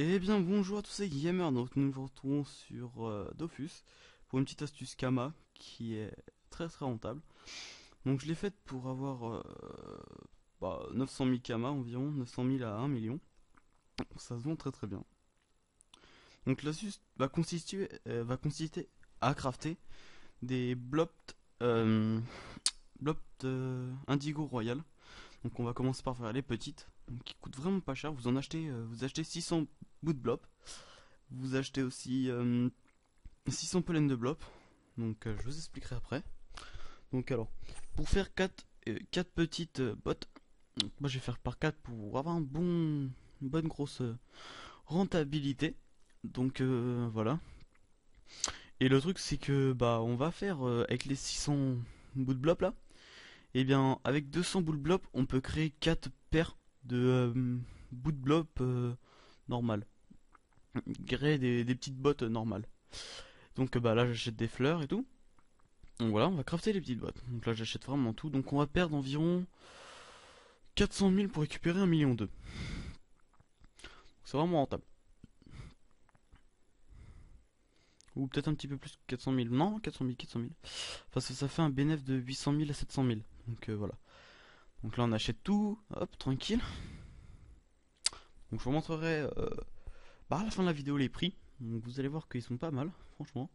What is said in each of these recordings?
Eh bien bonjour à tous les gamers, donc nous nous retrouvons sur Dofus pour une petite astuce Kama qui est très très rentable. Donc je l'ai faite pour avoir 900 000 Kama environ, 900 000 à 1 million. Ça se vend très très bien. Donc l'astuce va consister à crafter des blobs Indigo Royal. Donc on va commencer par faire les petites, donc qui coûtent vraiment pas cher. Vous achetez 600 bouts de blob. Vous achetez aussi 600 pollen de blob. Donc je vous expliquerai après. Donc alors, pour faire 4 petites bottes, donc, moi je vais faire par 4 pour avoir une bonne grosse rentabilité. Donc voilà. Et le truc c'est que bah on va faire avec les 600 bouts de blob là. Et bien avec 200 bouts de blob on peut créer 4 paires de bouts de blob normales. Créer des petites bottes normales. Donc bah là j'achète des fleurs et tout. Donc voilà, on va crafter les petites boîtes. Donc là j'achète vraiment tout. Donc on va perdre environ 400 000 pour récupérer 1 million 2. C'est vraiment rentable. Ou peut-être un petit peu plus que 400 000. Non, 400 000, 400 000. Enfin ça fait un bénéfice de 800 000 à 700 000. Donc voilà. Donc là on achète tout. Hop, tranquille. Donc je vous montrerai à la fin de la vidéo les prix. Donc vous allez voir qu'ils sont pas mal, franchement.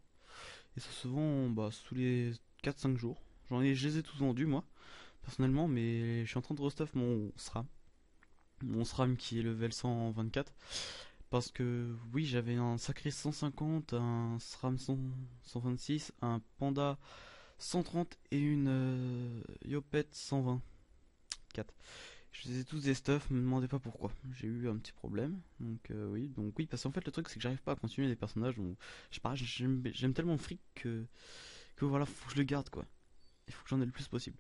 Et ça se vend sous les 4-5 jours. Je les ai tous vendus moi, personnellement. Mais je suis en train de restuff mon SRAM. Mon SRAM qui est level 124. Parce que oui, j'avais un sacré 150, un SRAM 126, un Panda 130 et une Yopet 124. Je les ai tous des stuff, me demandez pas pourquoi. J'ai eu un petit problème. Donc oui, parce qu'en fait le truc c'est que j'arrive pas à continuer des personnages. Donc, je sais pas, j'aime tellement Frick que voilà, faut que je le garde quoi. Il faut que j'en ai le plus possible.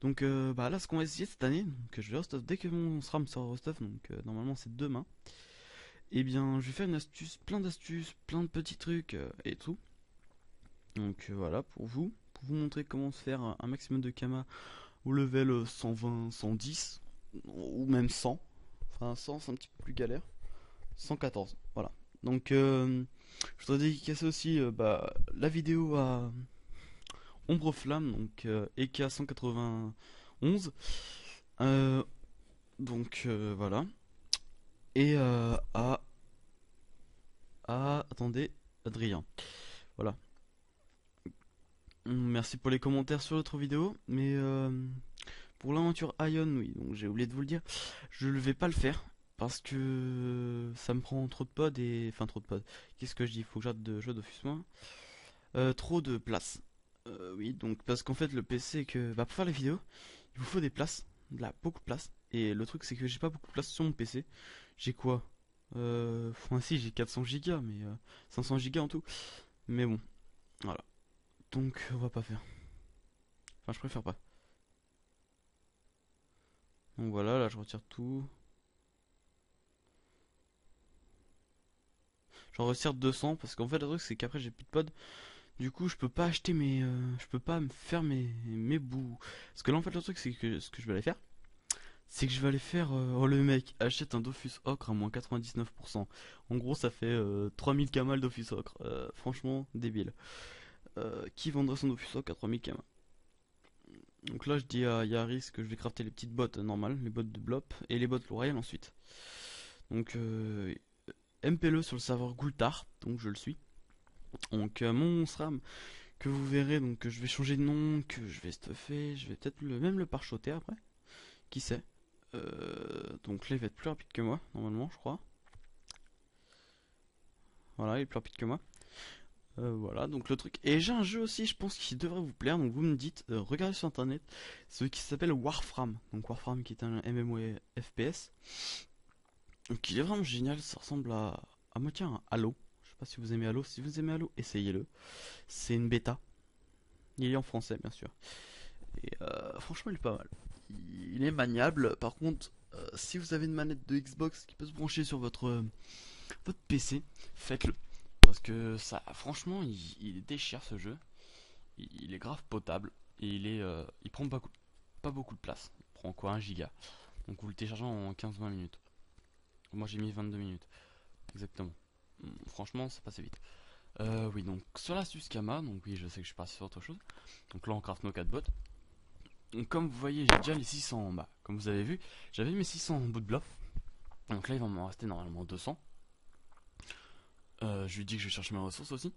Donc là ce qu'on va essayer cette année, donc je vais restuff dès que mon SRAM sera restuff, donc normalement c'est demain. Eh bien, je vais faire une astuce, plein de petits trucs et tout. Donc voilà, pour vous montrer comment se faire un maximum de Kama au level 120, 110, ou même 100. Enfin, 100 c'est un petit peu plus galère. 114, voilà. Donc, je voudrais dédicacer aussi la vidéo à Ombre Flamme, donc EK 191. Euh, voilà. Et attendez, Adrien. Voilà. Merci pour les commentaires sur l'autre vidéo, mais pour l'aventure Ion, oui, donc j'ai oublié de vous le dire, je ne vais pas le faire parce que ça me prend trop de pods et enfin trop de pods. Qu'est-ce que je dis? Il faut que j'arrête de jouer Dofus moins. Trop de place. Oui, donc parce qu'en fait le PC c'est que pour faire les vidéos, il vous faut des places, là beaucoup de place. Et le truc c'est que j'ai pas beaucoup de place sur mon PC. J'ai quoi? Enfin si, j'ai 400 gigas, mais 500 gigas en tout. Mais bon, voilà. Donc on va pas faire. Enfin, je préfère pas. Donc voilà, là je retire tout. J'en retire 200 parce qu'en fait le truc c'est qu'après j'ai plus de pod. Du coup je peux pas acheter je peux pas me faire mes bouts. Parce que là en fait le truc c'est que ce que je vais aller faire, c'est que je vais aller faire oh le mec achète un Dofus Ocre à moins 99%. En gros ça fait 3000 kamal Dofus Ocre. Franchement débile. Qui vendrait son Dofus Ocre à 3000 kamal? Donc là je dis à Yaris que je vais crafter les petites bottes normales, les bottes de Blop et les bottes L'Oréal ensuite. Donc MP-le sur le serveur Gultar, donc je le suis. Donc mon SRAM que vous verrez, donc que je vais changer de nom, que je vais stuffer, je vais peut-être même le parchoter après, qui sait. Donc là il va être plus rapide que moi, normalement je crois. Voilà, il est plus rapide que moi. Voilà, donc le truc. Et j'ai un jeu aussi, je pense, qui devrait vous plaire, donc vous me dites, regardez sur internet, ce qui s'appelle Warframe. Donc Warframe qui est un MMO FPS. Donc il est vraiment génial, ça ressemble à moitié à un Halo. Je sais pas si vous aimez Halo, si vous aimez Halo, essayez-le. C'est une bêta. Il est en français, bien sûr. Et franchement, il est pas mal. Il est maniable. Par contre, si vous avez une manette de Xbox qui peut se brancher sur votre PC, faites-le. Parce que ça, franchement, il déchire ce jeu. Il est grave potable. Et il prend pas beaucoup de place. Il prend quoi, 1 giga. Donc vous le téléchargez en 15-20 minutes. Moi j'ai mis 22 minutes. exactement. Franchement, ça passait vite. Oui, donc sur l'astuce Kama, donc oui, je sais que je suis parti sur autre chose. Donc là, on craft nos 4 bots. Donc comme vous voyez, j'ai déjà les 600 en bas. Comme vous avez vu, j'avais mes 600 en bout de bluff. Donc là, il va m'en rester normalement 200. Je lui dis que je vais chercher mes ressources aussi.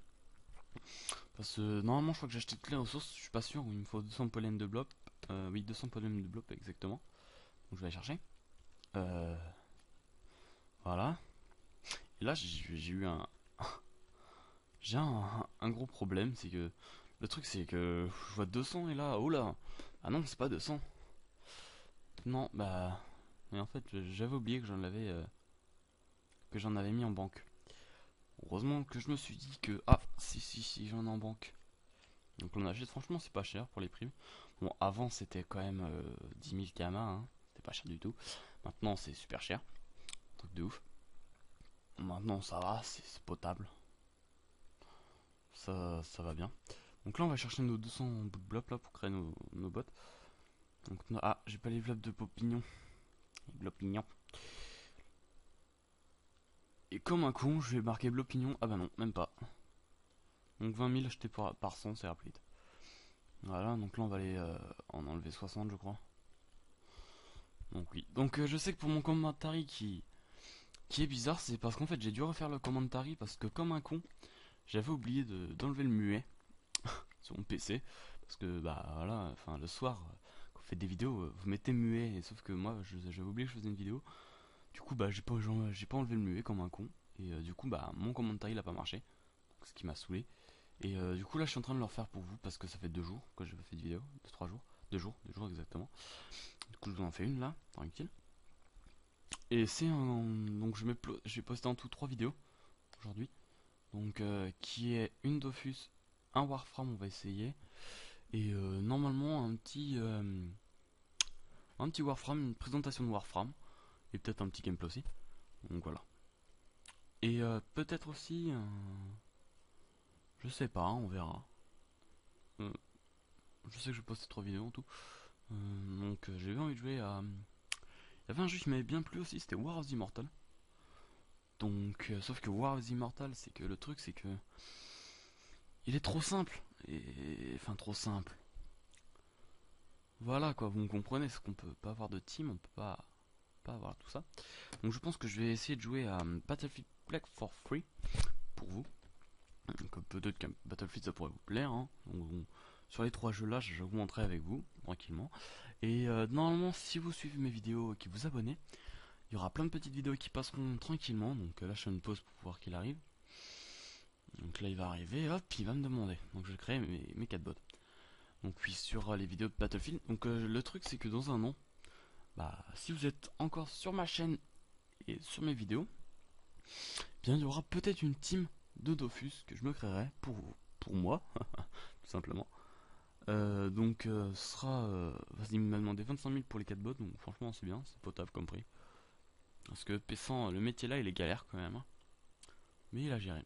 Parce que normalement, je crois que j'ai acheté toutes les ressources. Je suis pas sûr. Il me faut 200 pollen de blob. Oui, 200 pollen de blob exactement. Donc je vais aller chercher. Voilà. Et là, j'ai eu un. J'ai un gros problème. C'est que. Le truc, c'est que je vois 200 et là. Oh là. Ah non, c'est pas 200. Non, bah. Mais en fait, j'avais oublié que j'en avais mis en banque. Heureusement que je me suis dit que. Ah, si, j'en ai en banque. Donc on achète, franchement, c'est pas cher pour les primes. Bon, avant c'était quand même 10 000 kama, hein. C'était pas cher du tout. Maintenant c'est super cher. Truc de ouf. Maintenant ça va, c'est potable. Ça va bien. Donc là on va chercher nos 200 bouts de blob là pour créer nos bots. Donc, ah, j'ai pas les blobs de Popignon. Blopignon. Et comme un con, je vais marquer Blopignon. Ah bah non, même pas. Donc 20 000 achetés par 100, c'est rapide. Voilà, donc là on va aller en enlever 60 je crois. Donc oui. Donc je sais que pour mon commentary qui est bizarre, c'est parce qu'en fait j'ai dû refaire le commentary parce que comme un con, j'avais oublié d'enlever le muet sur mon PC. Parce que bah voilà, enfin le soir, quand vous faites des vidéos, vous mettez muet, et sauf que moi j'avais oublié que je faisais une vidéo. Du coup bah j'ai pas enlevé le muet comme un con. Et du coup bah mon commentary il a pas marché. Donc, ce qui m'a saoulé. Et du coup là je suis en train de le refaire pour vous parce que ça fait 2 jours que j'ai pas fait de vidéo, 3 jours. 2 jours exactement. Du coup je vous en fais une là, tranquille. Et c'est un. Donc je vais poster en tout 3 vidéos aujourd'hui. Donc qui est une Dofus, un Warframe on va essayer. Et normalement un petit Warframe, une présentation de Warframe. Et peut-être un petit gameplay aussi. Donc voilà. Et peut-être aussi je sais pas, on verra. Je sais que je vais poster 3 vidéos en tout. Donc j'ai eu envie de jouer à. Il y avait un jeu qui m'avait bien plu aussi, c'était War of the Immortal. Donc, sauf que War of the Immortal, c'est que le truc, c'est que il est trop simple. Enfin, trop simple. Voilà quoi, vous me comprenez, c'est qu'on peut pas avoir de team, on peut pas avoir tout ça. Donc, je pense que je vais essayer de jouer à Battlefield Black for Free pour vous. Donc, peut-être que Battlefield ça pourrait vous plaire. Hein. Donc, sur les 3 jeux là, je vais vous montrer avec vous tranquillement. Et normalement, si vous suivez mes vidéos et que vous abonnez, il y aura plein de petites vidéos qui passeront tranquillement. Donc là, je fais une pause pour voir qu'il arrive. Donc là, il va arriver, hop, il va me demander. Donc je vais créer mes 4 bots. Donc puis sur les vidéos de Battlefield. Donc le truc, c'est que dans un an, bah, si vous êtes encore sur ma chaîne et sur mes vidéos, bien il y aura peut-être une team de Dofus que je me créerai pour moi, tout simplement. Donc ce sera. Il m'a demandé 25 000 pour les 4 bots, donc franchement c'est bien, c'est potable comme prix. Parce que P100, le métier là il est galère quand même. Hein. Mais il a géré.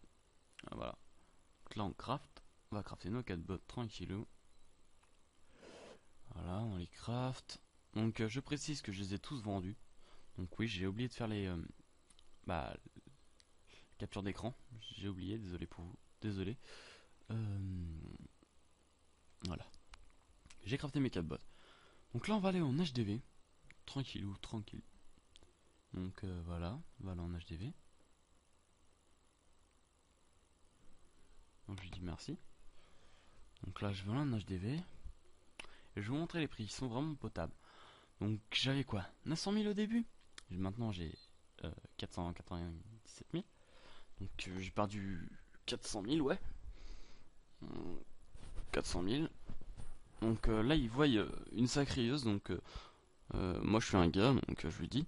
Voilà. Donc là on craft. On va crafter nos 4 bots tranquillou. Voilà, on les craft. Donc je précise que je les ai tous vendus. Donc oui, j'ai oublié de faire les captures d'écran. J'ai oublié, désolé pour vous. Désolé. Voilà. J'ai crafté mes 4 bots. Donc là on va aller en HDV. Tranquillou, tranquille. Donc voilà, on va aller en HDV. Donc je lui dis merci. Donc là je vais aller en HDV. Et je vais vous montrer les prix, ils sont vraiment potables. Donc j'avais quoi, 900 000 au début. Maintenant j'ai 497 000. Donc j'ai perdu 400 000, ouais. 400 000. Donc là ils voient une sacrieuse. Donc moi je suis un gars, donc je lui dis.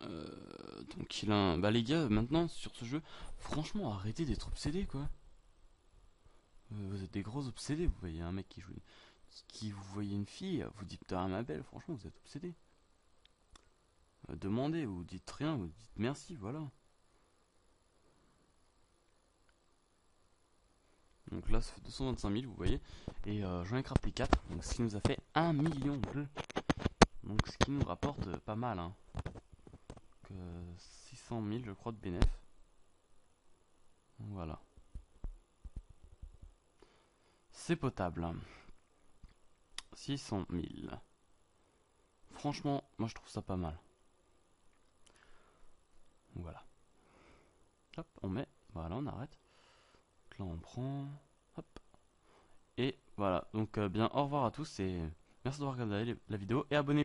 Donc il a un. Bah les gars, maintenant sur ce jeu, franchement arrêtez d'être obsédés quoi. Vous êtes des gros obsédés, vous voyez un mec qui joue. Qui vous voyez une fille, vous dites putain ma belle, franchement vous êtes obsédés. Demandez, vous dites rien, vous dites merci, voilà. Donc là ça fait 225 000 vous voyez. Et j'en ai crafté 4, donc ce qui nous a fait 1 million de. Donc ce qui nous rapporte pas mal hein. 600 000 je crois de bénéf. Voilà. C'est potable. 600 000. Franchement, moi je trouve ça pas mal. Voilà. Hop, on met. Voilà, on arrête. Donc là, on prend. Hop. Et voilà. Donc, bien, au revoir à tous et merci d'avoir regardé la vidéo et abonnez-vous.